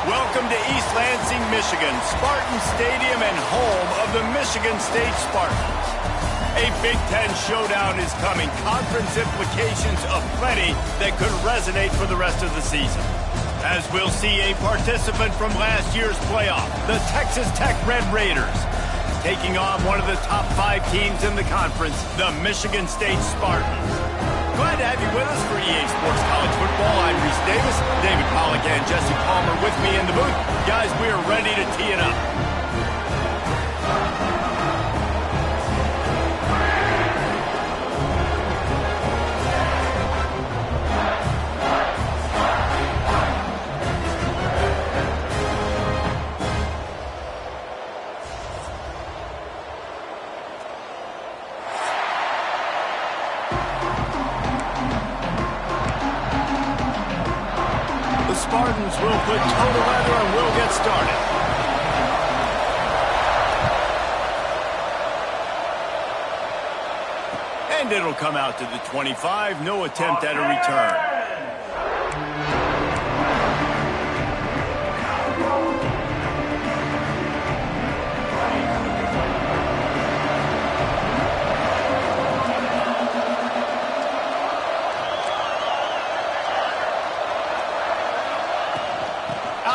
Welcome to East Lansing, Michigan, Spartan Stadium and home of the Michigan State Spartans. A Big Ten showdown is coming, conference implications aplenty that could resonate for the rest of the season. As we'll see a participant from last year's playoff, the Texas Tech Red Raiders, taking on one of the top 5 teams in the conference, the Michigan State Spartans. Glad to have you with us for EA Sports College Football. I'm Reese Davis, David Pollack and Jesse Palmer with me in the booth. Guys, we are ready to tee it up. Spartans will put toe to leather and we'll get started. And it'll come out to the 25. No attempt at a return.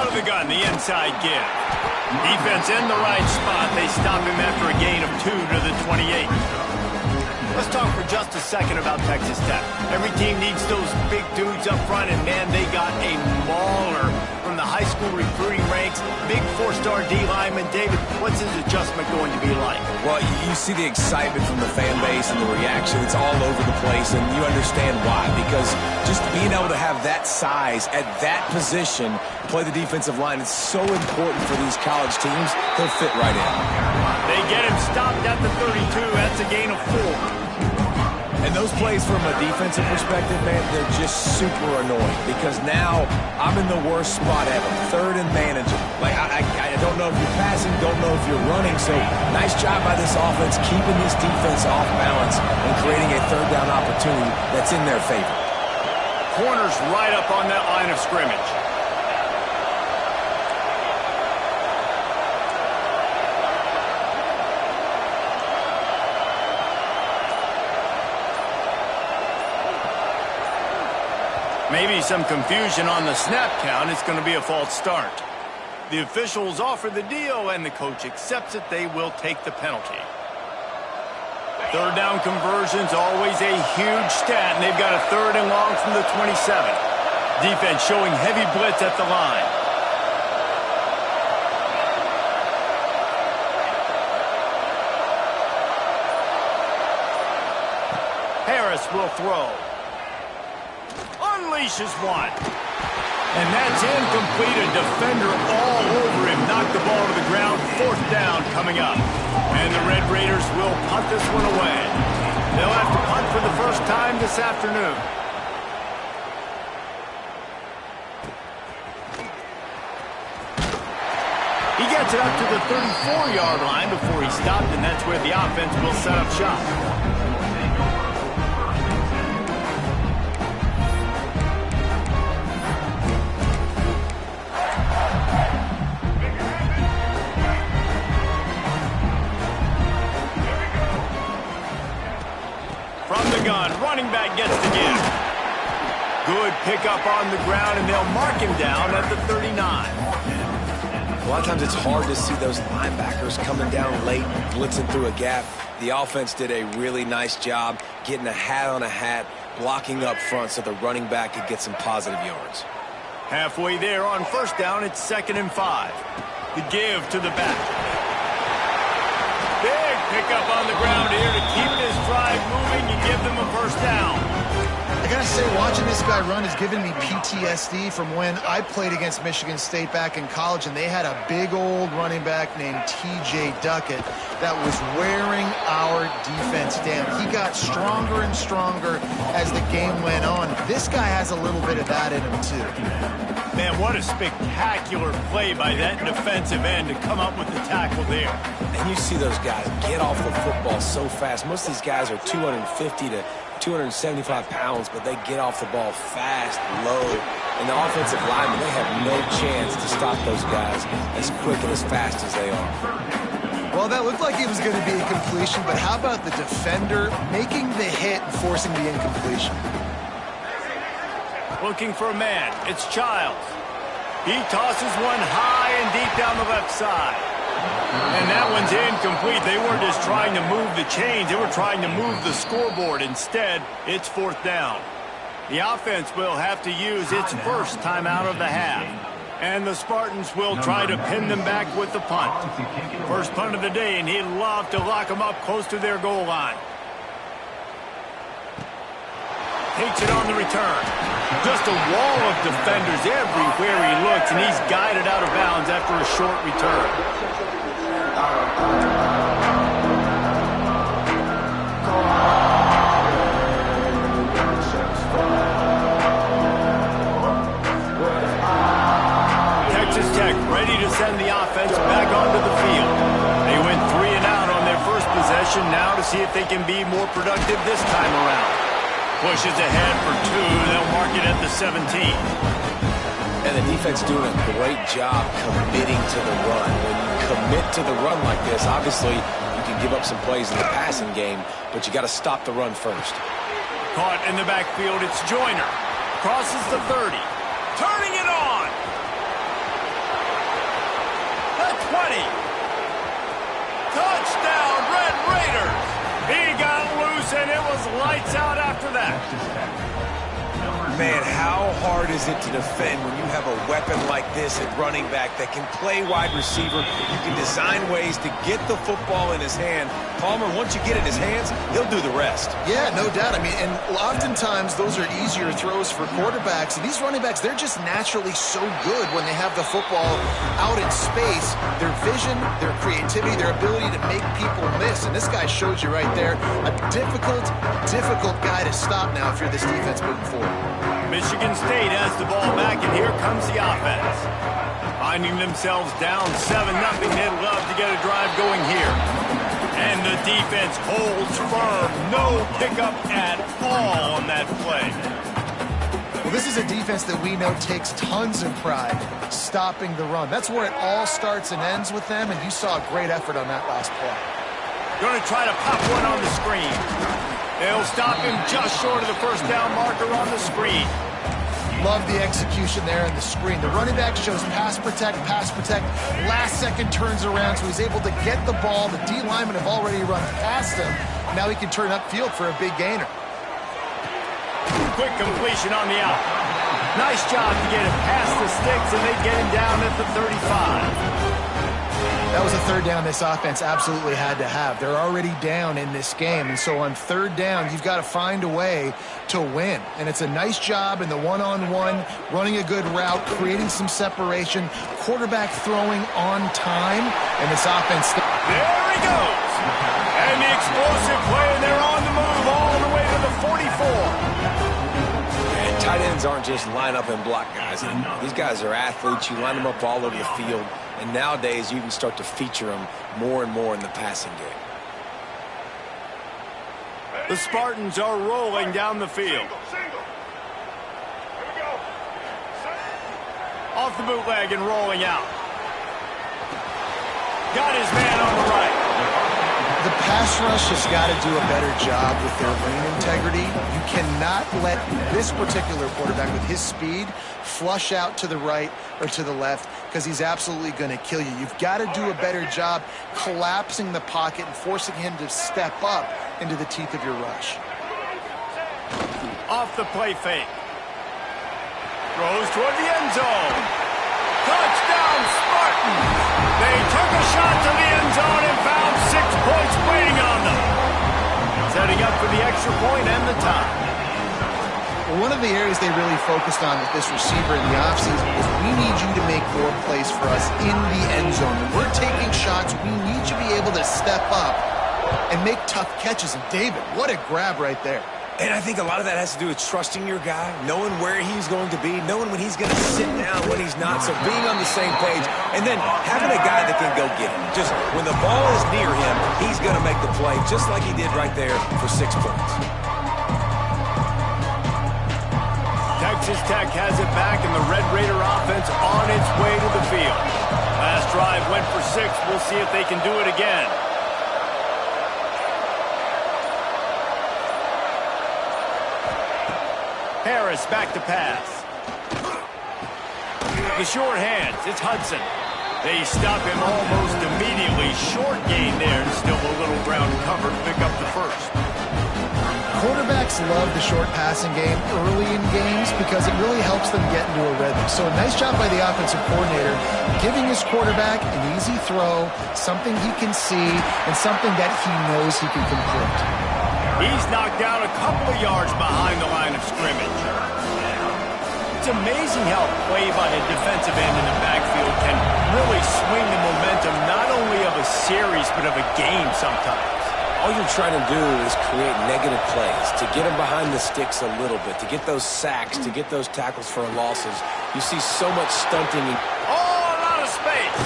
The gun, the inside give. Defense in the right spot. They stop him after a gain of 2 to the 28. Let's talk for just a second about Texas Tech. Every team needs those big dudes up front, and man, they got a mauler from the high school recruiting ranks. Big 4-star D lineman. David, what's his adjustment going to be like? Well, you see the excitement from the fan base and the reaction. It's all over the place, and you understand why. Because just being able to have that size at that position, play the defensive line, it's so important for these college teams. He'll fit right in. They get him stopped at the 32. That's a gain of 4. And those plays from a defensive perspective, man, they're just super annoying because now I'm in the worst spot ever, third and manageable. Like, I don't know if you're passing, don't know if you're running, so nice job by this offense keeping this defense off balance and creating a third down opportunity that's in their favor. Corner's right up on that line of scrimmage. Maybe some confusion on the snap count. It's going to be a false start. The officials offer the deal, and the coach accepts it. They will take the penalty. Third down conversion's always a huge stat, and they've got a 3rd and long from the 27. Defense showing heavy blitz at the line. Harris will throw. Unleashes one. And that's incomplete. A defender all over him. Knocked the ball to the ground. 4th down coming up. And the Red Raiders will punt this one away. They'll have to punt for the first time this afternoon. He gets it up to the 34-yard line before he stopped, and that's where the offense will set up shop. From the gun, running back gets the give. Good pickup on the ground, and they'll mark him down at the 39. A lot of times it's hard to see those linebackers coming down late, blitzing through a gap. The offense did a really nice job getting a hat on a hat, blocking up front so the running back could get some positive yards. Halfway there on first down, it's 2nd and 5. The give to the back. Big pickup on the ground here to keep this drive moving and give them a first down. I gotta say, watching this guy run has given me PTSD from when I played against Michigan State back in college, and they had a big old running back named T.J. Duckett that was wearing our defense down. He got stronger and stronger as the game went on. This guy has a little bit of that in him, too. Man, what a spectacular play by that defensive end to come up with the tackle there. And you see those guys get off the football so fast. Most of these guys are 250 to 275 pounds, but they get off the ball fast, low. And the offensive linemen, they have no chance to stop those guys as quick and as fast as they are. Well, that looked like it was going to be a completion, but how about the defender making the hit and forcing the incompletion? Looking for a man. It's Childs. He tosses one high and deep down the left side. And that one's incomplete. They weren't just trying to move the chains. They were trying to move the scoreboard. Instead, it's 4th down. The offense will have to use its first timeout of the half. And the Spartans will try to pin them back with the punt. First punt of the day, and he'd love to lock them up close to their goal line. Takes it on the return. Just a wall of defenders everywhere he looks, and he's guided out of bounds after a short return. Texas Tech ready to send the offense back onto the field. They went 3 and out on their first possession, now to see if they can be more productive this time around. Pushes ahead for 2. They'll mark it at the 17. And the defense doing a great job committing to the run. When you commit to the run like this, obviously you can give up some plays in the passing game, but you got to stop the run first. Caught in the backfield, it's Joyner. Crosses the 30. Turning it on. The 20. Touchdown, Red Raiders. He got loose, and it was lights out after that. Man, how hard is it to defend when you have a weapon like this at running back that can play wide receiver? You can design ways to get the football in his hand. Palmer, once you get it in his hands, he'll do the rest. Yeah, no doubt. I mean, and oftentimes those are easier throws for quarterbacks. And these running backs, they're just naturally so good when they have the football out in space. Their vision, their creativity, their ability to make people miss. And this guy shows you right there, a difficult guy to stop now if you're this defense moving forward. Michigan State has the ball back, and here comes the offense. Finding themselves down 7-0, they'd love to get a drive going here. And the defense holds firm. No pickup at all on that play. Well, this is a defense that we know takes tons of pride stopping the run. That's where it all starts and ends with them, and you saw a great effort on that last play. Going to try to pop one on the screen. They'll stop him just short of the first down marker on the screen. Love the execution there on the screen. The running back shows pass protect. Last second turns around, so he's able to get the ball. The D linemen have already run past him. Now he can turn upfield for a big gainer. Quick completion on the out. Nice job to get it past the sticks, and they get him down at the 35. That was a third down this offense absolutely had to have. They're already down in this game, and so on third down, you've got to find a way to win. And it's a nice job in the one-on-one, running a good route, creating some separation, quarterback throwing on time, and this offense... There he goes! And the explosive play, and they're on the move all the way to the 44. Tight ends aren't just line up and block guys. These guys are athletes. You line them up all over the field. And nowadays, you can start to feature them more and more in the passing game. The Spartans are rolling down the field. Off the bootleg and rolling out. Got his man on the right. The pass rush has got to do a better job with their lane integrity. You cannot let this particular quarterback with his speed flush out to the right or to the left because he's absolutely going to kill you. You've got to do a better job collapsing the pocket and forcing him to step up into the teeth of your rush. Off the play fake. Throws toward the end zone. Touchdown, Spartans! They took a shot to the end zone and found 6 points waiting on them. Setting up for the extra point and the tie. Well, one of the areas they really focused on with this receiver in the offseason was we need you to make more plays for us in the end zone. When we're taking shots, we need you to be able to step up and make tough catches. And David, what a grab right there. And I think a lot of that has to do with trusting your guy, knowing where he's going to be, knowing when he's going to sit down, when he's not, so being on the same page, and then having a guy that can go get him. Just when the ball is near him, he's going to make the play, just like he did right there for 6 points. Texas Tech has it back, and the Red Raider offense on its way to the field. Last drive went for 6. We'll see if they can do it again. Harris back to pass. The short hands, it's Hudson. They stop him almost immediately. Short gain there, and still a little ground cover to pick up the first. Quarterbacks love the short passing game early in games because it really helps them get into a rhythm. So a nice job by the offensive coordinator, giving his quarterback an easy throw, something he can see, and something that he knows he can complete. He's knocked down a couple of yards behind the line of scrimmage. It's amazing how play by a defensive end in the backfield can really swing the momentum not only of a series but of a game sometimes. All you're trying to do is create negative plays, to get them behind the sticks a little bit, to get those sacks, to get those tackles for losses. You see so much stunting. Oh, a lot of space.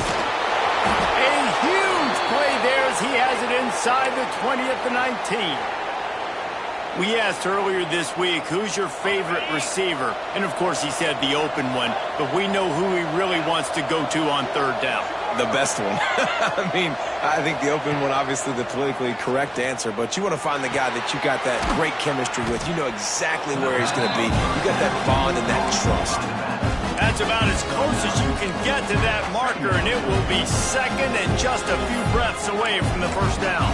A huge play there as he has it inside the 20 at the 19. We asked earlier this week, who's your favorite receiver? And, of course, he said the open one, but we know who he really wants to go to on third down. The best one. I mean, I think the open one, obviously the politically correct answer, but you want to find the guy that you got that great chemistry with. You know exactly where he's going to be. You got that bond and that trust. That's about as close as you can get to that marker, and it will be second and just a few breaths away from the first down.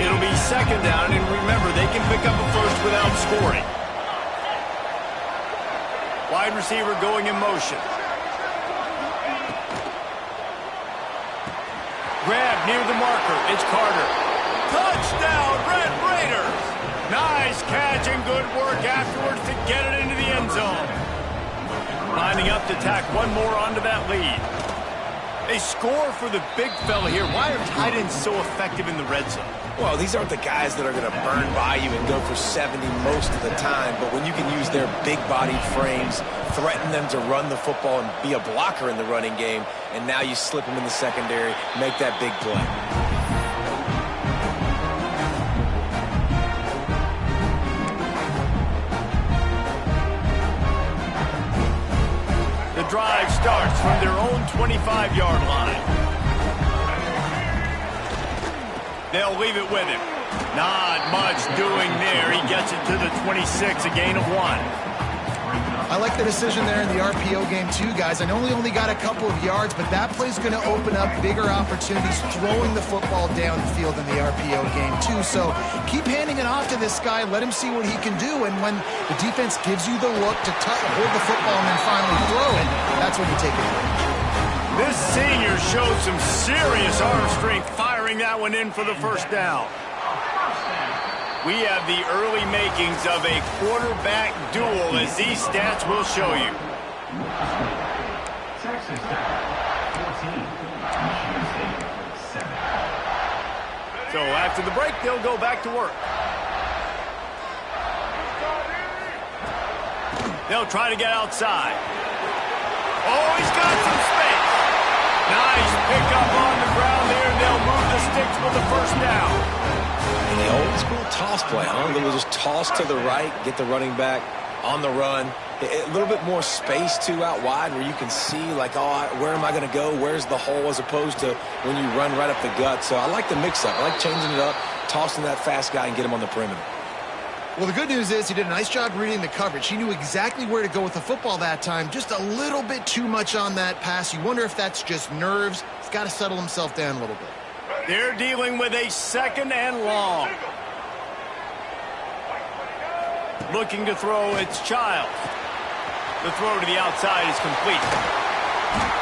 It'll be second down, and remember, they can pick up a first without scoring. Wide receiver going in motion. Grab near the marker. It's Carter. Touchdown, Red Raiders! Nice catch and good work afterwards to get it into the end zone. Lining up to tack one more onto that lead. They score for the big fella here. Why are tight ends so effective in the red zone? Well, these aren't the guys that are going to burn by you and go for 70 most of the time, but when you can use their big-bodied frames, threaten them to run the football and be a blocker in the running game, and now you slip them in the secondary, make that big play. The drive starts from their own 25-yard line. They'll leave it with him. Not much doing there. He gets it to the 26, a gain of 1. I like the decision there in the RPO game too, guys. I know he only got a couple of yards, but that play's going to open up bigger opportunities throwing the football down the field in the RPO game too. So keep handing it off to this guy. Let him see what he can do. And when the defense gives you the look to hold the football and then finally throw it, that's when you take advantage. This senior showed some serious arm strength firing that one in for the first down. We have the early makings of a quarterback duel, as these stats will show you. So after the break, they'll go back to work. They'll try to get outside. Oh, he's got some space. Nice pickup on the ground there. They'll move the sticks with the first down. The old school toss play, huh? They'll just toss to the right, get the running back on the run. A little bit more space, too, out wide where you can see, like, oh, where am I going to go? Where's the hole, as opposed to when you run right up the gut. So I like the mix-up. I like changing it up, tossing that fast guy and get him on the perimeter. Well, the good news is he did a nice job reading the coverage. He knew exactly where to go with the football that time. Just a little bit too much on that pass. You wonder if that's just nerves. He's got to settle himself down a little bit. They're dealing with a 2nd and long. Looking to throw, it's Childs. The throw to the outside is complete.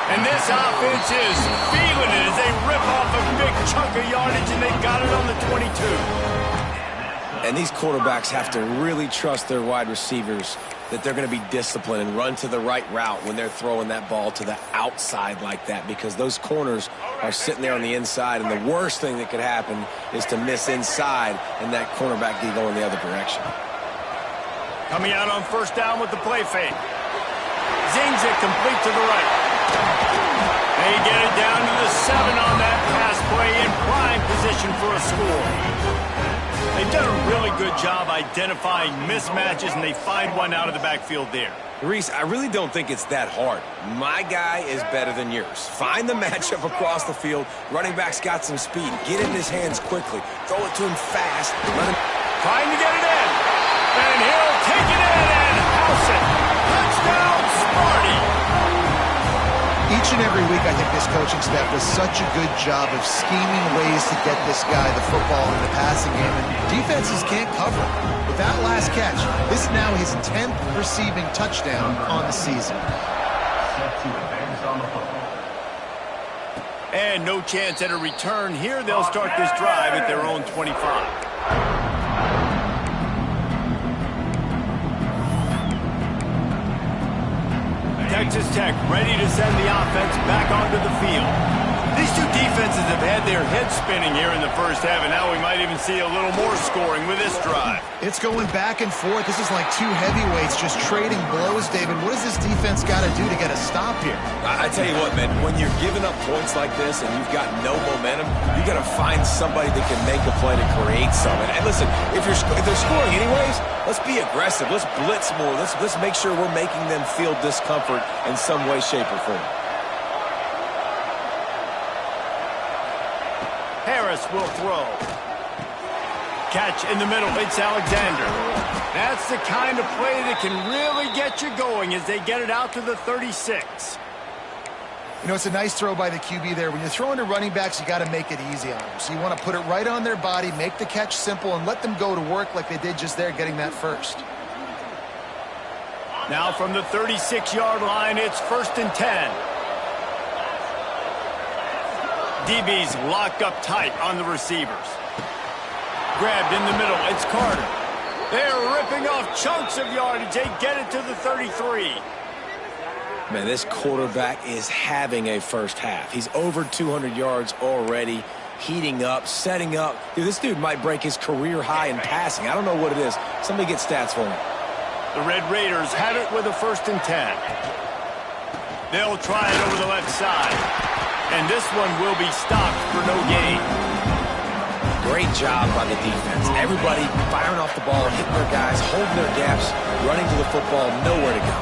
And this offense is feeling it as they rip off a big chunk of yardage, and they got it on the 22. And these quarterbacks have to really trust their wide receivers that they're going to be disciplined and run to the right route when they're throwing that ball to the outside like that, because those corners are sitting there on the inside, and the worst thing that could happen is to miss inside and that cornerback be going the other direction. Coming out on 1st down with the play fake. Zings it complete to the right. They get it down to the 7 on that pass play, in prime position for a score. They've done a really good job identifying mismatches, and they find one out of the backfield there. Reese, I really don't think it's that hard. My guy is better than yours. Find the matchup across the field. Running back's got some speed. Get in his hands quickly. Throw it to him fast. Let him... Trying to get it in. And he'll take it in and house it. Touchdown, Sparty. Each and every week, I think this coaching staff does such a good job of scheming ways to get this guy the football in the passing game, and defenses can't cover it. With that last catch, this is now his 10th receiving touchdown on the season. And no chance at a return here. They'll start this drive at their own 25. Texas Tech ready to send the offense back onto the field. These two defenses have had their heads spinning here in the first half, and now we might even see a little more scoring with this drive. It's going back and forth. This is like two heavyweights just trading blows, David. What does this defense got to do to get a stop here? I tell you what, man, when you're giving up points like this and you've got no momentum, you got to find somebody that can make a play to create something. And listen, if they're scoring anyways, let's be aggressive. Let's blitz more. Let's make sure we're making them feel discomfort in some way, shape, or form. Harris will throw. Catch in the middle. It's Alexander. That's the kind of play that can really get you going as they get it out to the 36. You know, it's a nice throw by the QB there. When you're throwing to running backs, you got to make it easy on them. So you want to put it right on their body, make the catch simple, and let them go to work like they did just there, getting that first. Now from the 36-yard line, it's 1st and 10. DB's locked up tight on the receivers. Grabbed in the middle, it's Carter. They're ripping off chunks of yardage. They get it to the 33. Man, this quarterback is having a first half. He's over 200 yards already, heating up, setting up. Dude, this dude might break his career high in passing. I don't know what it is. Somebody get stats for him. The Red Raiders have it with a 1st and 10. They'll try it over the left side. And this one will be stopped for no gain. Great job by the defense. Everybody firing off the ball, hitting their guys, holding their gaps, running to the football, nowhere to go.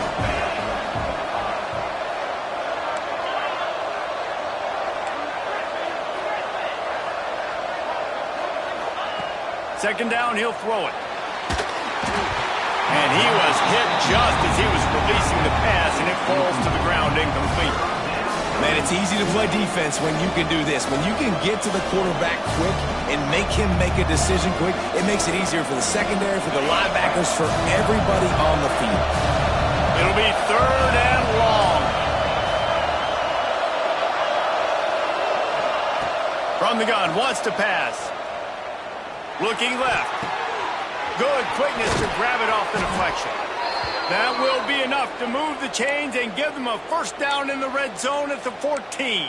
Second down, he'll throw it. And he was hit just as he was releasing the pass, and it falls to the ground incomplete. Man, it's easy to play defense when you can do this. When you can get to the quarterback quick and make him make a decision quick, it makes it easier for the secondary, for the linebackers, for everybody on the field. It'll be 3rd and long. From the gun, wants to pass. Looking left. Good quickness to grab it off the deflection. That will be enough to move the chains and give them a 1st down in the red zone at the 14.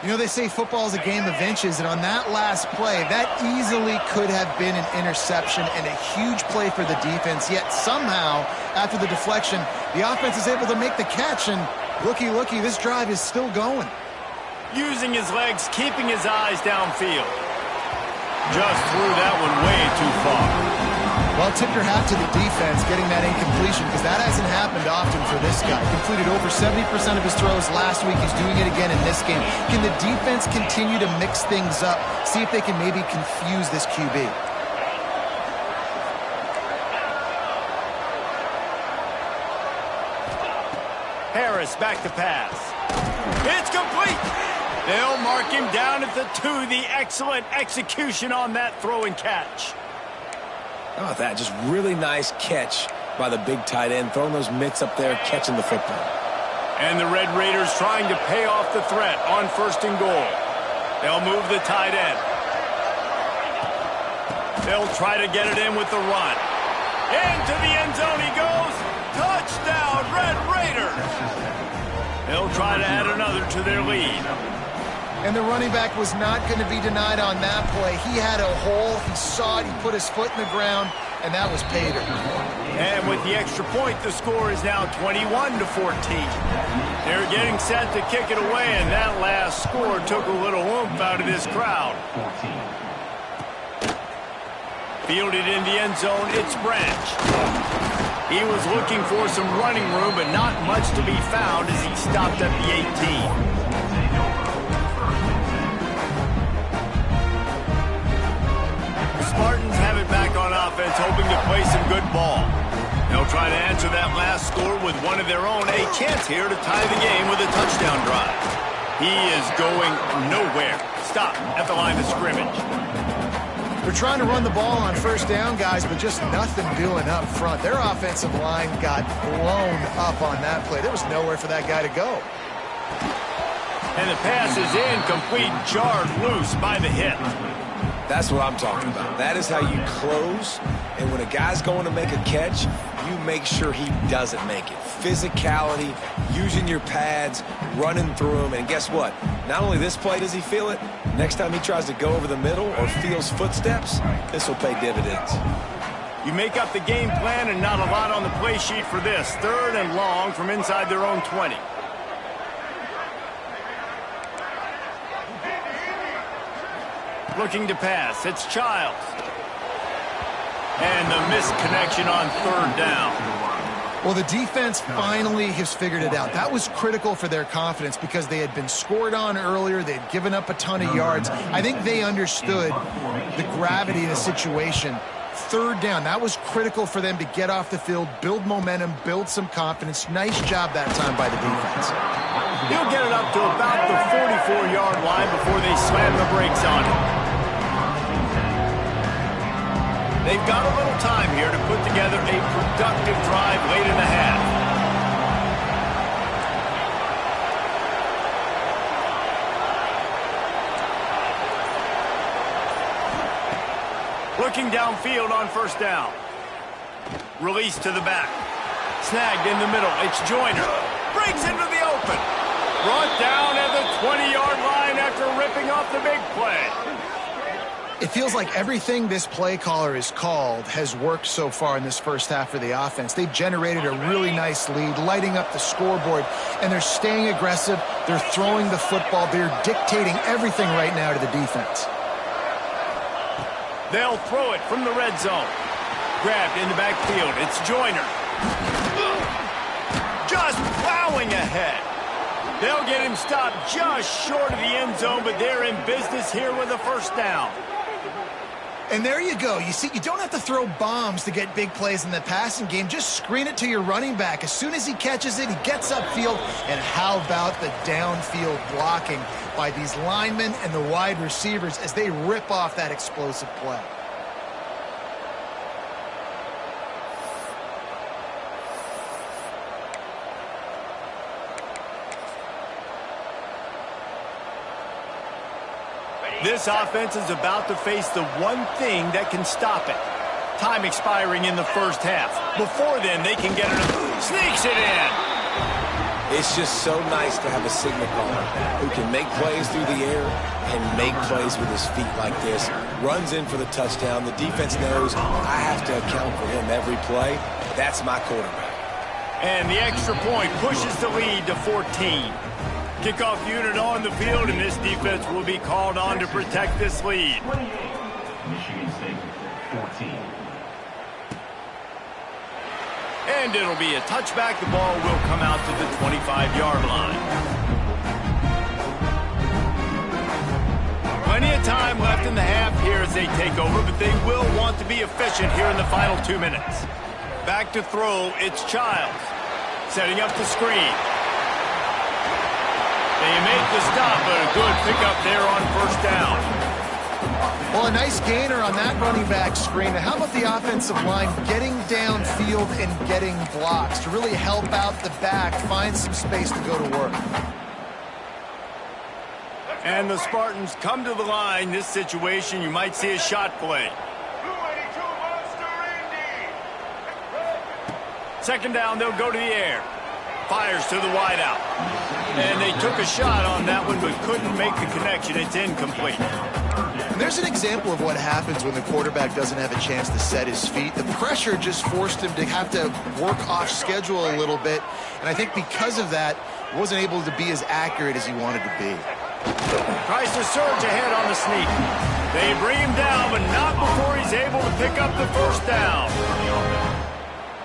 You know, they say football is a game of inches, and on that last play, that easily could have been an interception and a huge play for the defense, yet somehow, after the deflection, the offense is able to make the catch, and looky, this drive is still going. Using his legs, keeping his eyes downfield. Just threw that one way too far. Well, tip your hat to the defense getting that incompletion because that hasn't happened often for this guy. Completed over 70% of his throws last week. He's doing it again in this game. Can the defense continue to mix things up? See if they can maybe confuse this QB. Harris back to pass. It's complete. They'll mark him down at the 2. The excellent execution on that throw and catch. How about that? Just really nice catch by the big tight end, throwing those mitts up there, catching the football. And the Red Raiders trying to pay off the threat on 1st and goal. They'll move the tight end. They'll try to get it in with the run. Into the end zone he goes. Touchdown, Red Raiders. They'll try to add another to their lead. And the running back was not going to be denied on that play. He had a hole. He saw it. He put his foot in the ground, and that was pay dirt. And with the extra point, the score is now 21-14. They're getting set to kick it away, and that last score took a little oomph out of this crowd. Fielded in the end zone, it's Branch. He was looking for some running room, but not much to be found as he stopped at the 18. Spartans have it back on offense, hoping to play some good ball. They'll try to answer that last score with one of their own. A chance here to tie the game with a touchdown drive. He is going nowhere. Stop at the line of scrimmage. They're trying to run the ball on 1st down, guys, but just nothing doing up front. Their offensive line got blown up on that play. There was nowhere for that guy to go. And the pass is incomplete, jarred loose by the hit. That's what I'm talking about. That is how you close. And when a guy's going to make a catch, you make sure he doesn't make it. Physicality, using your pads, running through them. And guess what? Not only this play does he feel it, next time he tries to go over the middle or feels footsteps, this will pay dividends. You make up the game plan and not a lot on the play sheet for this. 3rd and long from inside their own 20. Looking to pass. It's Childs. And the misconnection on 3rd down. Well, the defense finally has figured it out. That was critical for their confidence because they had been scored on earlier. They had given up a ton of yards. I think they understood the gravity of the situation. 3rd down, that was critical for them to get off the field, build momentum, build some confidence. Nice job that time by the defense. He'll get it up to about the 44-yard line before they slam the brakes on it. They've got a little time here to put together a productive drive late in the half. Looking downfield on 1st down. Release to the back. Snagged in the middle. It's Joyner. Breaks into the open. Brought down at the 20-yard line after ripping off the big play. It feels like everything this play caller has called has worked so far in this first half for the offense. They've generated a really nice lead, lighting up the scoreboard, and they're staying aggressive. They're throwing the football. They're dictating everything right now to the defense. They'll throw it from the red zone. Grabbed in the backfield. It's Joyner. Just plowing ahead. They'll get him stopped just short of the end zone, but they're in business here with a 1st down. And there you go. You see, you don't have to throw bombs to get big plays in the passing game. Just screen it to your running back. As soon as he catches it, he gets upfield. And how about the downfield blocking by these linemen and the wide receivers as they rip off that explosive play? This offense is about to face the one thing that can stop it. Time expiring in the 1st half. Before then, they can get it. Sneaks it in. It's just so nice to have a signal caller who can make plays through the air and make plays with his feet like this. Runs in for the touchdown. The defense knows I have to account for him every play. That's my quarterback. And the extra point pushes the lead to 14. Kickoff unit on the field, and this defense will be called on to protect this lead. 28, Michigan State, 14. And it'll be a touchback. The ball will come out to the 25-yard line. Plenty of time left in the half here as they take over, but they will want to be efficient here in the final 2 minutes. Back to throw, it's Childs. Setting up the screen. They make the stop, but a good pickup there on first down. Well, a nice gainer on that running back screen. How about the offensive line getting downfield and getting blocks to really help out the back, find some space to go to work? And the Spartans come to the line. This situation, you might see a shot play. Second down, they'll go to the air. Fires to the wideout. And they took a shot on that one, but couldn't make the connection. It's incomplete. And there's an example of what happens when the quarterback doesn't have a chance to set his feet. The pressure just forced him to have to work off schedule a little bit. And I think because of that, he wasn't able to be as accurate as he wanted to be. Tries to surge ahead on the sneak. They bring him down, but not before he's able to pick up the first down.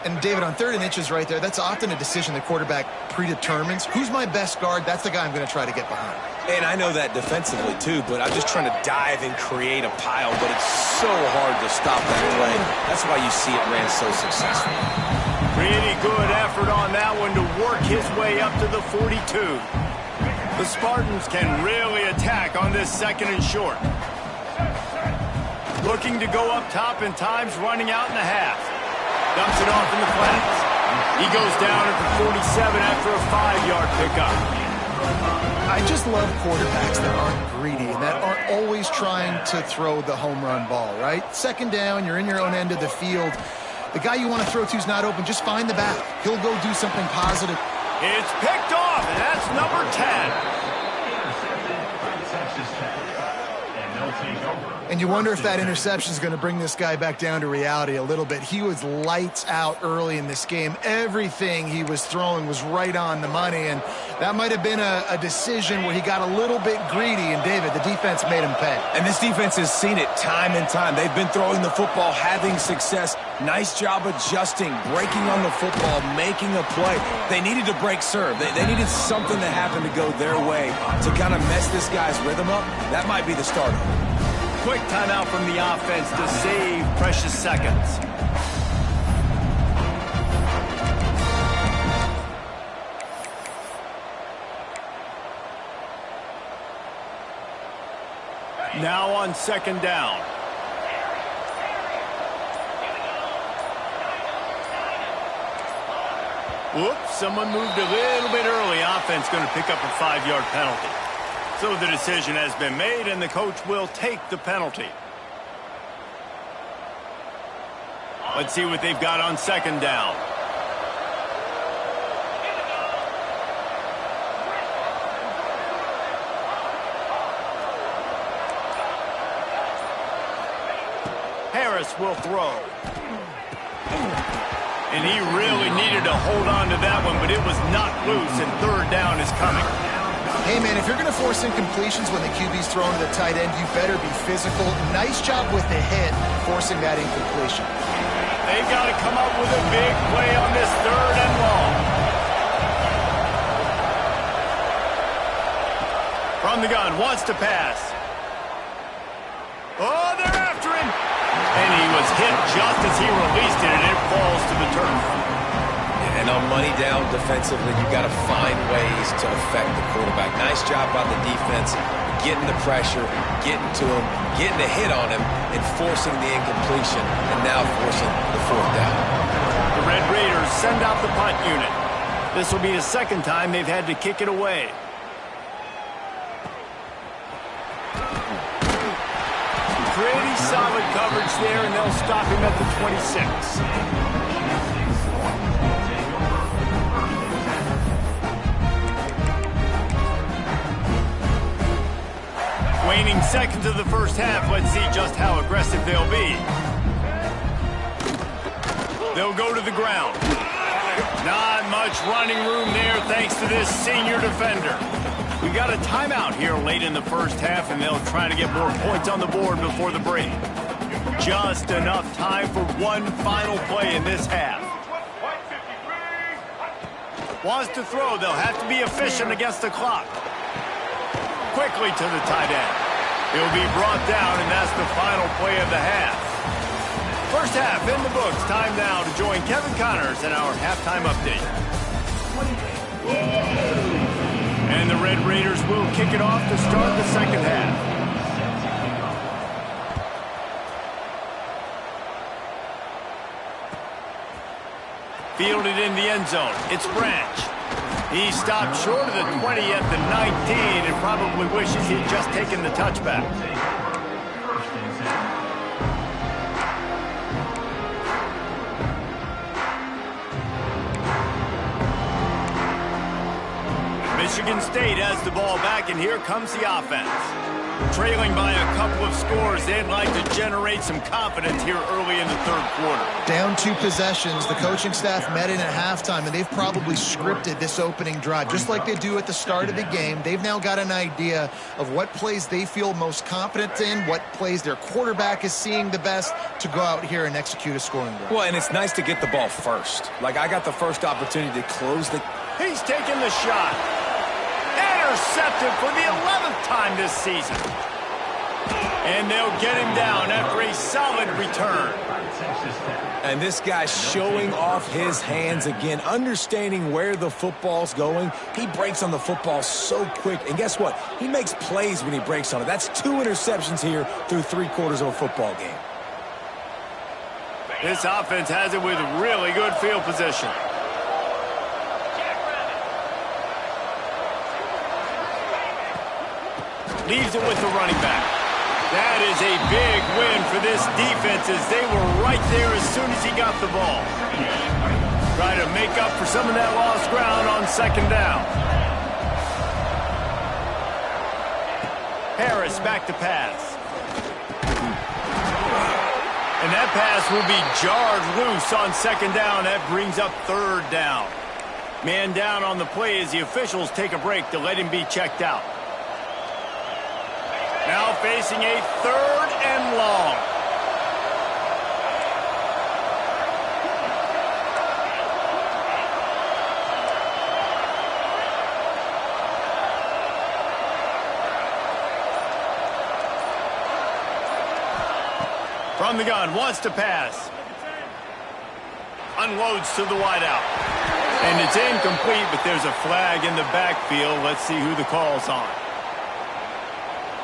And, David, on 3rd and inches right there, that's often a decision the quarterback predetermines. Who's my best guard? That's the guy I'm going to try to get behind. And I know that defensively, too, but I'm just trying to dive and create a pile, but it's so hard to stop that play. That's why you see it ran so successful. Pretty good effort on that one to work his way up to the 42. The Spartans can really attack on this 2nd and short. Looking to go up top in times, running out in the half. Dumps it off in the flats. He goes down at the 47 after a 5-yard pickup. I just love quarterbacks that aren't greedy and that aren't always trying to throw the home run ball, right? 2nd down, you're in your own end of the field. The guy you want to throw to is not open. Just find the back. He'll go do something positive. It's picked off, and that's number 10. And you wonder if that interception is going to bring this guy back down to reality a little bit. He was lights out early in this game. Everything he was throwing was right on the money, and that might have been a decision where he got a little bit greedy, and, David, the defense made him pay. And this defense has seen it time and time. They've been throwing the football, having success. Nice job adjusting, breaking on the football, making a play. They needed to break serve. They needed something to happen to go their way to kind of mess this guy's rhythm up. That might be the start of it. Quick timeout from the offense to save precious seconds. Now on 2nd down. Whoops, someone moved a little bit early. Offense going to pick up a 5-yard penalty. So the decision has been made, and the coach will take the penalty. Let's see what they've got on 2nd down. Harris will throw. And he really needed to hold on to that one, but it was not loose, and 3rd down is coming. Hey, man, if you're going to force incompletions when the QB's throwing to the tight end, you better be physical. Nice job with the hit, forcing that incompletion. They got to come up with a big play on this 3rd and long. From the gun, wants to pass. Oh, they're after him. And he was hit just as he released it, and it falls to the turf. And on money down defensively, you've got to find ways to affect the quarterback. Nice job by the defense, getting the pressure, getting to him, getting a hit on him, and forcing the incompletion, and now forcing the 4th down. The Red Raiders send out the punt unit. This will be the 2nd time they've had to kick it away. Pretty solid coverage there, and they'll stop him at the 26. Waning seconds of the first half. Let's see just how aggressive they'll be. They'll go to the ground. Not much running room there thanks to this senior defender. We got a timeout here late in the first half, and they'll try to get more points on the board before the break. Just enough time for one final play in this half. Wants to throw. They'll have to be efficient against the clock. Quickly to the tight end. He'll be brought down, and that's the final play of the half. First half in the books. Time now to join Kevin Connors in our halftime update. And the Red Raiders will kick it off to start the second half. Fielded in the end zone. It's Branch. He stopped short of the 20 at the 19 and probably wishes he had just taken the touchback. Michigan State has the ball back, and here comes the offense. Trailing by a couple of scores, they'd like to generate some confidence here early in the third quarter. Down 2 possessions, the coaching staff met in at halftime, and they've probably scripted this opening drive. Just like they do at the start of the game, they've now got an idea of what plays they feel most confident in, what plays their quarterback is seeing the best to go out here and execute a scoring drive. Well, and it's nice to get the ball first. Like, I got the first opportunity to close the... He's taking the shot. Intercepted for the 11th time this season. And they'll get him down after a solid return. And this guy's showing off his hands again, understanding where the football's going. He breaks on the football so quick. And guess what? He makes plays when he breaks on it. That's 2 interceptions here through 3 quarters of a football game. This offense has it with really good field position. Leaves it with the running back. That is a big win for this defense as they were right there as soon as he got the ball. Try to make up for some of that lost ground on second down. Harris back to pass. And that pass will be jarred loose on second down. That brings up third down. Man down on the play as the officials take a break to let him be checked out. Now facing a third and long. From the gun, wants to pass. Unloads to the wideout. And it's incomplete, but there's a flag in the backfield. Let's see who the call's on.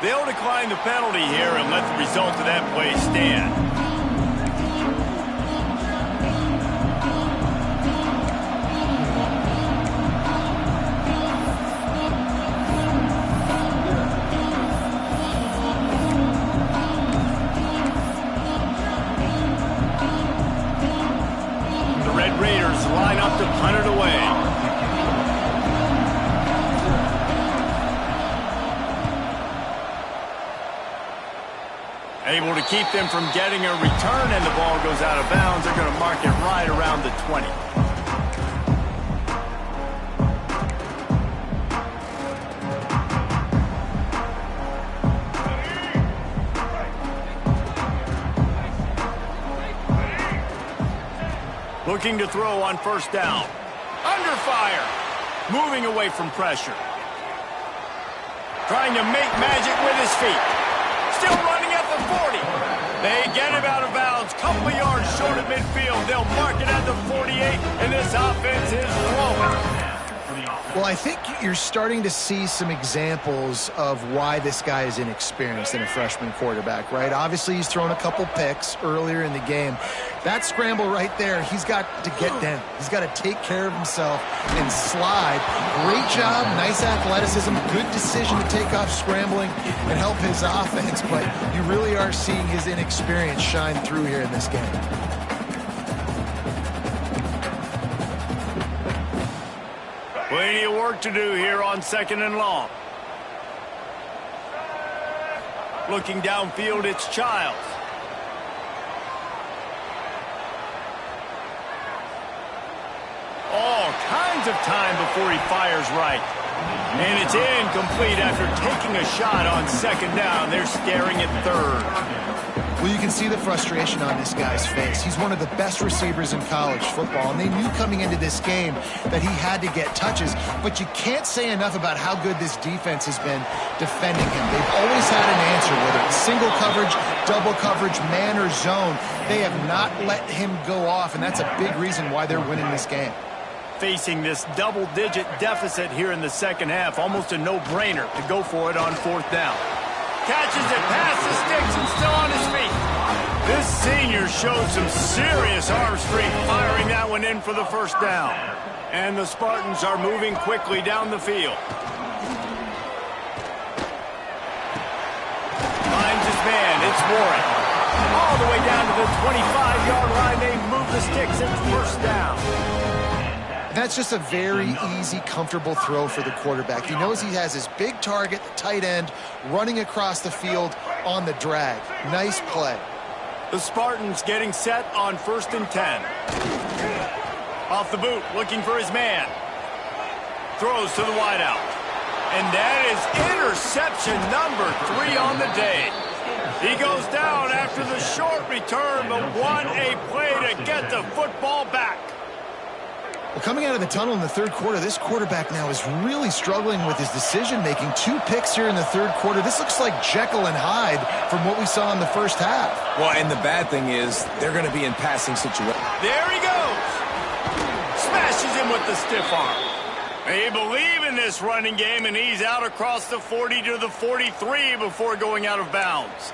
They'll decline the penalty here and let the result of that play stand. The Red Raiders line up to punt it away. Able to keep them from getting a return, and the ball goes out of bounds. They're going to mark it right around the 20. Looking to throw on first down. Under fire. Moving away from pressure. Trying to make magic with his feet. Still running at the 40. They get him out of bounds. Couple of yards short of midfield. They'll mark it at the 48, and this offense is rolling. Well, I think you're starting to see some examples of why this guy is inexperienced in a freshman quarterback, right? Obviously, he's thrown a couple picks earlier in the game. That scramble right there, he's got to get down. He's got to take care of himself and slide. Great job, nice athleticism, good decision to take off scrambling and help his offense, but you really are seeing his inexperience shine through here in this game. Plenty of work to do here on second and long. Looking downfield, it's Childs. All kinds of time before he fires right. And it's incomplete after taking a shot on second down. They're staring at third. Well, you can see the frustration on this guy's face. he's one of the best receivers in college football, and they knew coming into this game that he had to get touches, but you can't say enough about how good this defense has been defending him. They've always had an answer, whether it's single coverage, double coverage, man or zone. They have not let him go off, and that's a big reason why they're winning this game. Facing this double-digit deficit here in the second half, almost a no-brainer to go for it on 4th down. Catches it past the sticks and still on his feet. This senior showed some serious arm strength firing that one in for the first down. And the Spartans are moving quickly down the field. Finds his man. It's Warren. All the way down to the 25-yard line. They move the sticks. It's first down. That's just a very easy, comfortable throw for the quarterback. He knows he has his big target, the tight end, running across the field on the drag. Nice play. The Spartans getting set on 1st and 10. Off the boot, looking for his man. Throws to the wideout. And that is interception number 3 on the day. He goes down after the short return, but what a play to get the football back. Well, coming out of the tunnel in the third quarter, this quarterback now is really struggling with his decision-making. 2 picks here in the third quarter. This looks like Jekyll and Hyde from what we saw in the first half. Well, and the bad thing is they're going to be in passing situations. There he goes. Smashes him with the stiff arm. They believe in this running game, and he's out across the 40 to the 43 before going out of bounds.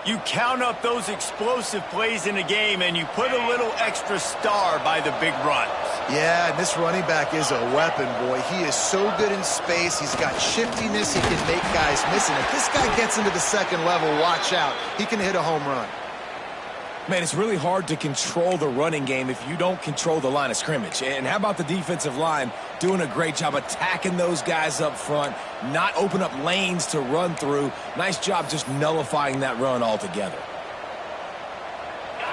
You count up those explosive plays in a game, and you put a little extra star by the big runs. Yeah, and this running back is a weapon, boy. He is so good in space. He's got shiftiness. He can make guys miss. And if this guy gets into the second level, watch out. He can hit a home run. Man, it's really hard to control the running game if you don't control the line of scrimmage. And how about the defensive line doing a great job attacking those guys up front, not open up lanes to run through. Nice job just nullifying that run altogether.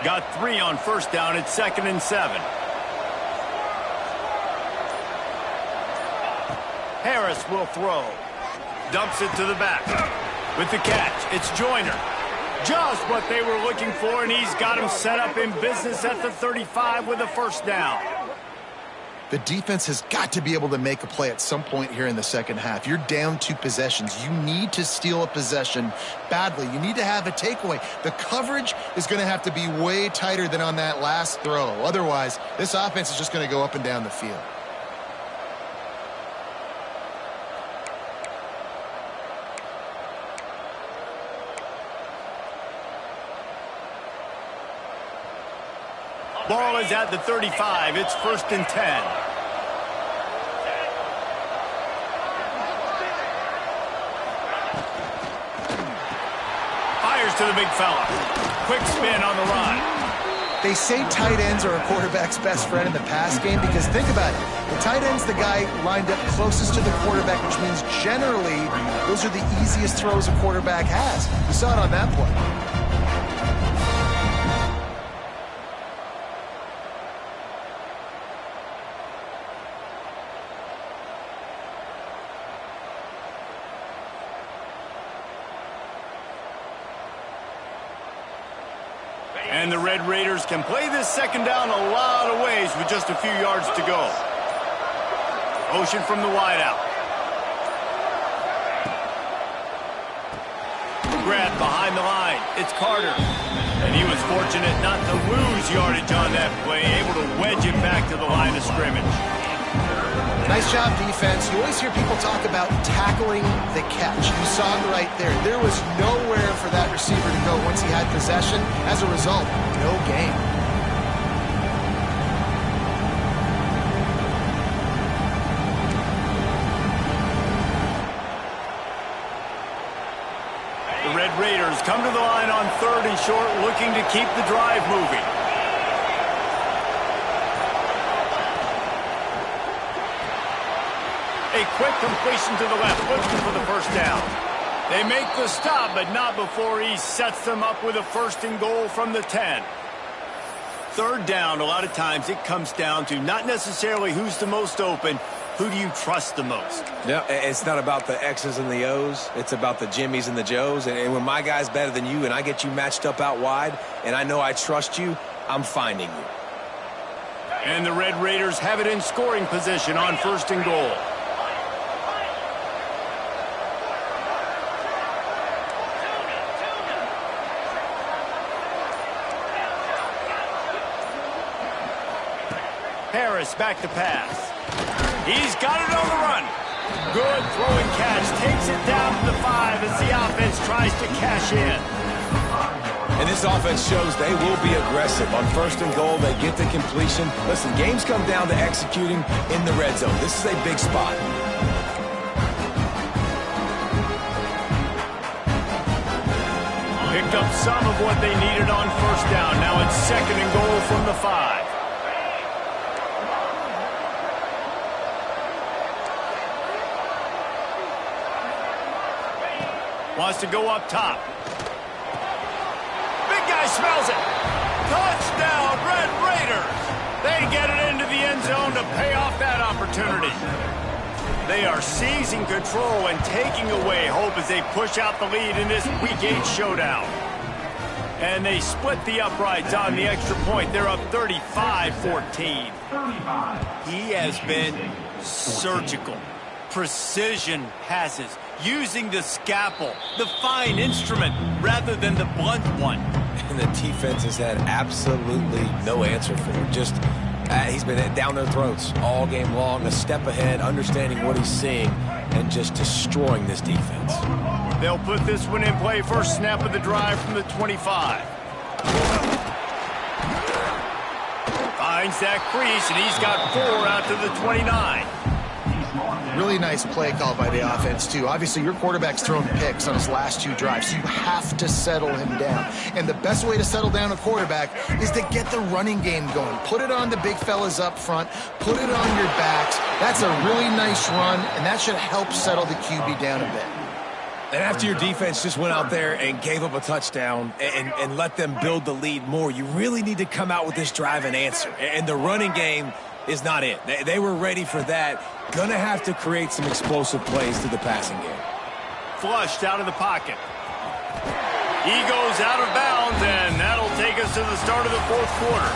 Got 3 on 1st down. It's 2nd and 7. Harris will throw. Dumps it to the back. With the catch, it's Joyner. Just what they were looking for, and he's got him set up in business at the 35 with a first down. The defense has got to be able to make a play at some point here in the second half. You're down 2 possessions. You need to steal a possession badly. You need to have a takeaway. The coverage is going to have to be way tighter than on that last throw. Otherwise, this offense is just going to go up and down the field. Ball is at the 35. It's 1st and 10. Fires to the big fella. Quick spin on the run. They say tight ends are a quarterback's best friend in the pass game because think about it. The tight end's the guy lined up closest to the quarterback, which means generally those are the easiest throws a quarterback has. You saw it on that play. And the Red Raiders can play this second down a lot of ways with just a few yards to go. Motion from the wideout. Grab behind the line. It's Carter. And he was fortunate not to lose yardage on that play, able to wedge it back to the line of scrimmage. Nice job, defense. You always hear people talk about tackling the catch. You saw it right there. There was nowhere for that receiver to go once he had possession. As a result, no gain. The Red Raiders come to the line on 3rd and short, looking to keep the drive moving. A quick completion to the left, looking for the first down. They make the stop, but not before he sets them up with a 1st and goal from the 10. 3rd down, a lot of times it comes down to not necessarily who's the most open. who do you trust the most? Yeah, it's not about the X's and the O's. It's about the Jimmies and the Joes. And when my guy's better than you and I get you matched up out wide and I know I trust you, I'm finding you. And the Red Raiders have it in scoring position on 1st and goal. Harris back to pass. He's got it on the run. Good throwing catch. Takes it down to the 5 as the offense tries to cash in. And this offense shows they will be aggressive. On 1st and goal, they get the completion. Listen, games come down to executing in the red zone. This is a big spot. Picked up some of what they needed on 1st down. Now it's 2nd and goal from the 5. Wants to go up top. Big guy smells it. Touchdown, Red Raiders. They get it into the end zone to pay off that opportunity. They are seizing control and taking away hope as they push out the lead in this Week 8 showdown. And they split the uprights on the extra point. They're up 35-14. He has been surgical. Precision passes, using the scalpel, the fine instrument, rather than the blunt one. And the defense has had absolutely no answer for him. Just, he's been down their throats all game long, a step ahead, understanding what he's seeing, and just destroying this defense. They'll put this one in play. First snap of the drive from the 25. Finds that crease, and he's got 4 out to the 29. Really nice play call by the offense, too. Obviously, your quarterback's thrown picks on his last 2 drives, so you have to settle him down. And the best way to settle down a quarterback is to get the running game going. Put it on the big fellas up front. Put it on your backs. That's a really nice run, and that should help settle the QB down a bit. And after your defense just went out there and gave up a touchdown and let them build the lead more, you really need to come out with this drive and answer. And the running game is not it. They were ready for that. Gonna have to create some explosive plays through the passing game. Flushed out of the pocket. He goes out of bounds, and that'll take us to the start of the 4th quarter.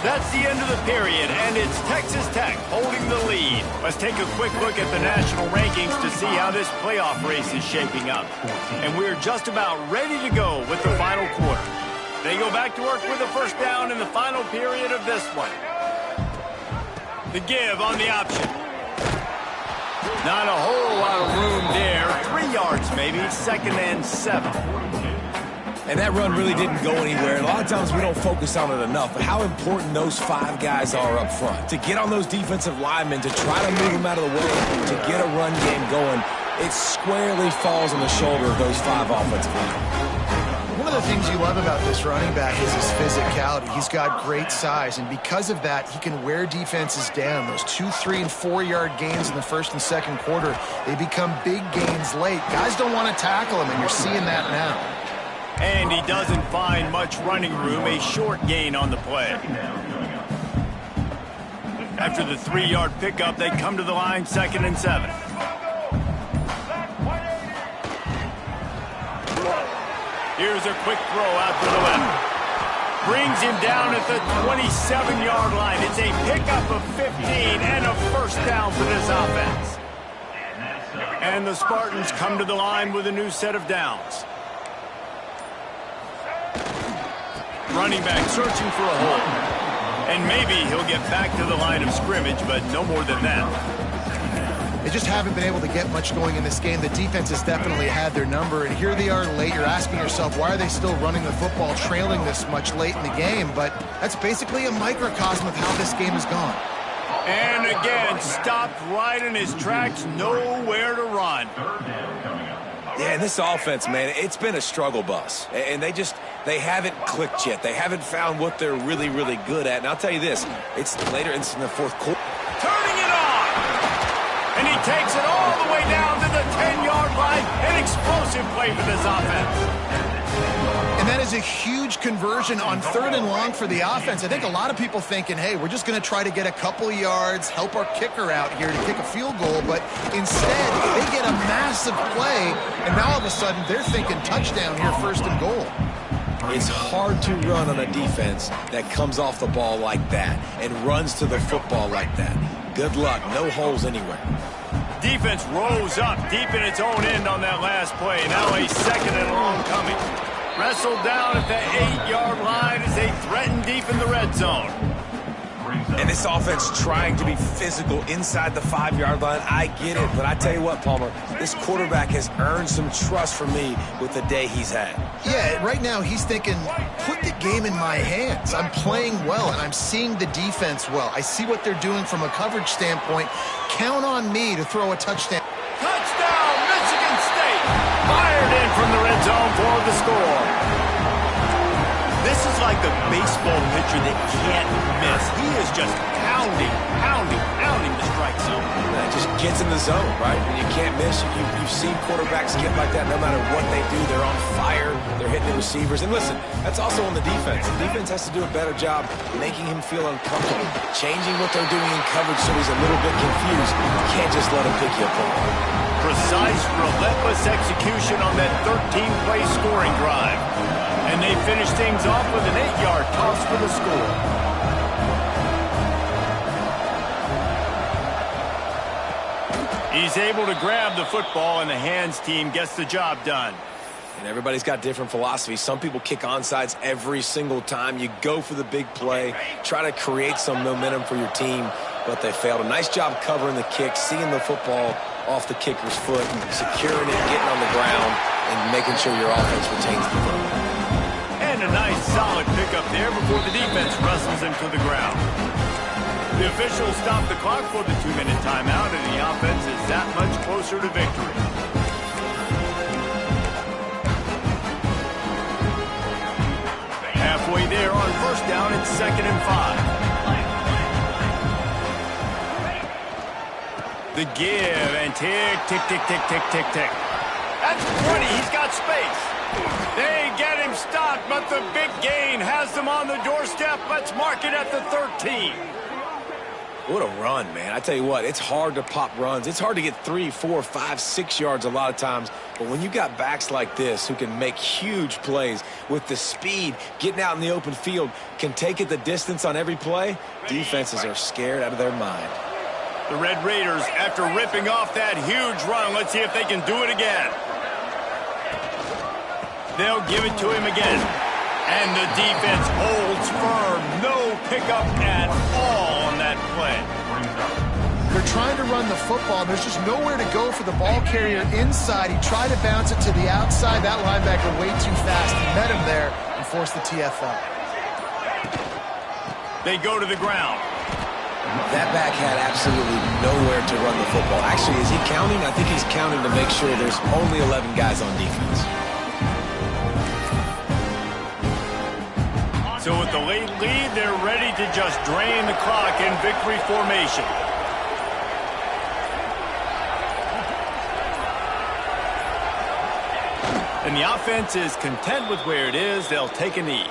That's the end of the period, and it's Texas Tech holding the lead. Let's take a quick look at the national rankings to see how this playoff race is shaping up. And we're just about ready to go with the final quarter. They go back to work with a 1st down in the final period of this one. The give on the option. Not a whole lot of room there. 3 yards maybe, 2nd and 7. And that run really didn't go anywhere. And a lot of times we don't focus on it enough. But how important those 5 guys are up front. To get on those defensive linemen, to try to move them out of the way, to get a run game going, it squarely falls on the shoulder of those 5 offensive linemen. One of the things you love about this running back is his physicality. He's got great size, and because of that, he can wear defenses down. Those 2-, 3-, and 4-yard gains in the 1st and 2nd quarter, they become big gains late. Guys don't want to tackle him, and you're seeing that now. And he doesn't find much running room, a short gain on the play. After the 3-yard pickup, they come to the line, 2nd and 7. Here's a quick throw out to the left. Brings him down at the 27-yard line. It's a pickup of 15 and a 1st down for this offense. And the Spartans come to the line with a new set of downs. Running back searching for a hole. And maybe he'll get back to the line of scrimmage, but no more than that. They just haven't been able to get much going in this game. The defense has definitely had their number, and here they are late. You're asking yourself, why are they still running the football, trailing this much late in the game? But that's basically a microcosm of how this game has gone. And again, stopped right in his tracks, nowhere to run. Yeah, and this offense, man, it's been a struggle bus. And they haven't clicked yet. They haven't found what they're really, really good at. And I'll tell you this, it's later in the 4th quarter. Turning it on! And he takes it all the way down to the 10-yard line. An explosive play for this offense. And that is a huge conversion on 3rd and long for the offense. I think a lot of people thinking, hey, we're just going to try to get a couple yards, help our kicker out here to kick a field goal. But instead, they get a massive play, and now all of a sudden they're thinking touchdown here, 1st and goal. It's hard to run on a defense that comes off the ball like that and runs to the football like that. Good luck. No holes anywhere. Defense rose up deep in its own end on that last play. Now a 2nd and long coming. Wrestled down at the 8-yard line as they threaten deep in the red zone. And this offense trying to be physical inside the 5-yard line. I get it, but I tell you what, Palmer, this quarterback has earned some trust from me with the day he's had. Yeah, right now he's thinking, put the game in my hands. I'm playing well, and I'm seeing the defense well. I see what they're doing from a coverage standpoint. Count on me to throw a touchdown. Touchdown, Michigan State! Fired in from the red zone for the score. This is like the baseball pitcher that can't miss. He is just pounding the strike zone. It just gets in the zone, right? And you can't miss. You've seen quarterbacks get like that no matter what they do. They're on fire. They're hitting the receivers. And listen, that's also on the defense. The defense has to do a better job making him feel uncomfortable, changing what they're doing in coverage so he's a little bit confused. You can't just let him pick you apart. Precise, relentless execution on that 13-play scoring drive. And they finish things off with an 8-yard toss for the score. He's able to grab the football, and the hands team gets the job done. And everybody's got different philosophies. Some people kick onside every single time. You go for the big play, try to create some momentum for your team, but they failed. A nice job covering the kick, seeing the football off the kicker's foot, securing it, getting on the ground, and making sure your offense retains the football. And a nice solid pickup there before the defense wrestles him to the ground. The officials stop the clock for the 2-minute timeout, and the offense is that much closer to victory. Halfway there on 1st down, it's 2nd and 5. The give and tick, tick, tick, tick, tick, tick, tick. That's 20. He's got space. They get him stopped, but the big gain has them on the doorstep. Let's mark it at the 13. What a run, man. I tell you what, it's hard to pop runs. It's hard to get 3, 4, 5, 6 yards a lot of times. But when you got backs like this who can make huge plays with the speed, getting out in the open field, can take it the distance on every play, defenses are scared out of their mind. The Red Raiders, after ripping off that huge run, let's see if they can do it again. They'll give it to him again. And the defense holds firm. No pickup at all on that play. They're trying to run the football. There's just nowhere to go for the ball carrier inside. He tried to bounce it to the outside. That linebacker way too fast. He met him there and forced the TFL. They go to the ground. That back had absolutely nowhere to run the football. Actually, is he counting? I think he's counting to make sure there's only 11 guys on defense. So with the late lead, they're ready to just drain the clock in victory formation. And the offense is content with where it is. They'll take a knee.